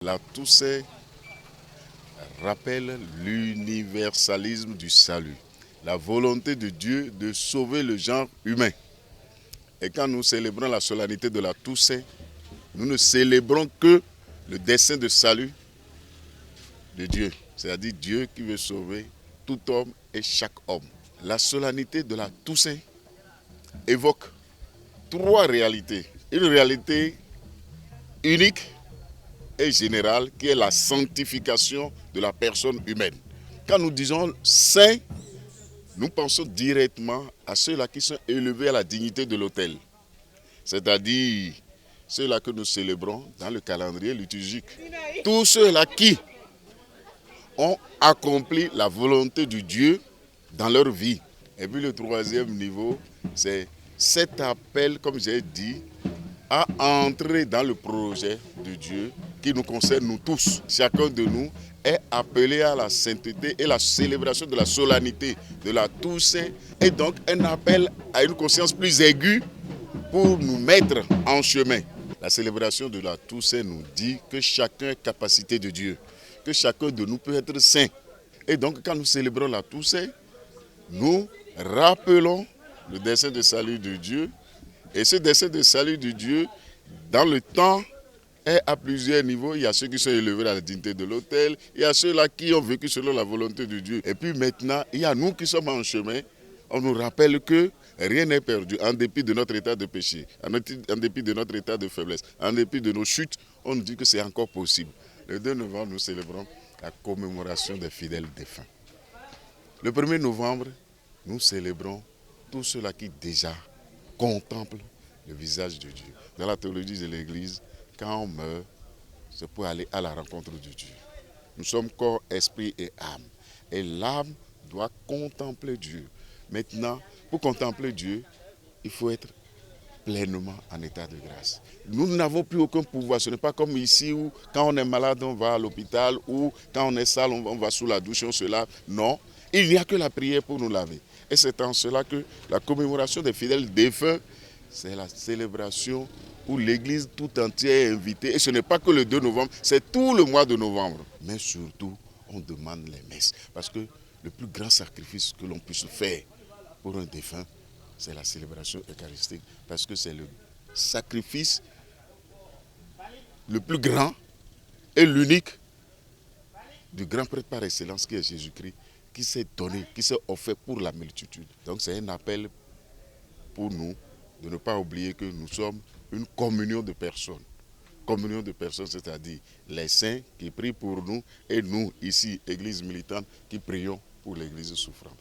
La Toussaint rappelle l'universalisme du salut, la volonté de Dieu de sauver le genre humain. Et quand nous célébrons la solennité de la Toussaint, nous ne célébrons que le dessein de salut de Dieu, c'est-à-dire Dieu qui veut sauver tout homme et chaque homme. La solennité de la Toussaint évoque trois réalités. Une réalité unique et générale qui est la sanctification de la personne humaine. Quand nous disons saint, nous pensons directement à ceux-là qui sont élevés à la dignité de l'autel, c'est-à-dire ceux-là que nous célébrons dans le calendrier liturgique. Tous ceux-là qui ont accompli la volonté de Dieu dans leur vie. Et puis le troisième niveau, c'est cet appel, comme j'ai dit, à entrer dans le projet de Dieu qui nous concerne nous tous. Chacun de nous est appelé à la sainteté et la célébration de la solennité de la Toussaint est donc un appel à une conscience plus aiguë pour nous mettre en chemin. La célébration de la Toussaint nous dit que chacun est capacité de Dieu, que chacun de nous peut être saint. Et donc quand nous célébrons la Toussaint, nous rappelons le dessein de salut de Dieu. Et ce dessein de salut de Dieu, dans le temps, est à plusieurs niveaux. Il y a ceux qui sont élevés à la dignité de l'autel, il y a ceux-là qui ont vécu selon la volonté de Dieu. Et puis maintenant, il y a nous qui sommes en chemin. On nous rappelle que rien n'est perdu, en dépit de notre état de péché, en dépit de notre état de faiblesse, en dépit de nos chutes, on nous dit que c'est encore possible. Le 2 novembre, nous célébrons la commémoration des fidèles défunts. Le 1er novembre, nous célébrons tous ceux-là qui déjà contemplent le visage de Dieu. Dans la théologie de l'Église, quand on meurt, c'est pour aller à la rencontre de Dieu. Nous sommes corps, esprit et âme. Et l'âme doit contempler Dieu. Maintenant, pour contempler Dieu, il faut être pleinement en état de grâce. Nous n'avons plus aucun pouvoir. Ce n'est pas comme ici où quand on est malade, on va à l'hôpital, ou quand on est sale, on va sous la douche, on se lave. Non, il n'y a que la prière pour nous laver. Et c'est en cela que la commémoration des fidèles défunts, c'est la célébration où l'Église tout entière est invitée. Et ce n'est pas que le 2 novembre, c'est tout le mois de novembre. Mais surtout, on demande les messes. Parce que le plus grand sacrifice que l'on puisse faire pour un défunt, c'est la célébration eucharistique. Parce que c'est le sacrifice le plus grand et l'unique du grand prêtre par excellence qui est Jésus-Christ, qui s'est donné, qui s'est offert pour la multitude. Donc c'est un appel pour nous de ne pas oublier que nous sommes une communion de personnes. Communion de personnes, c'est-à-dire les saints qui prient pour nous et nous, ici, Église militante, qui prions pour l'Église souffrante.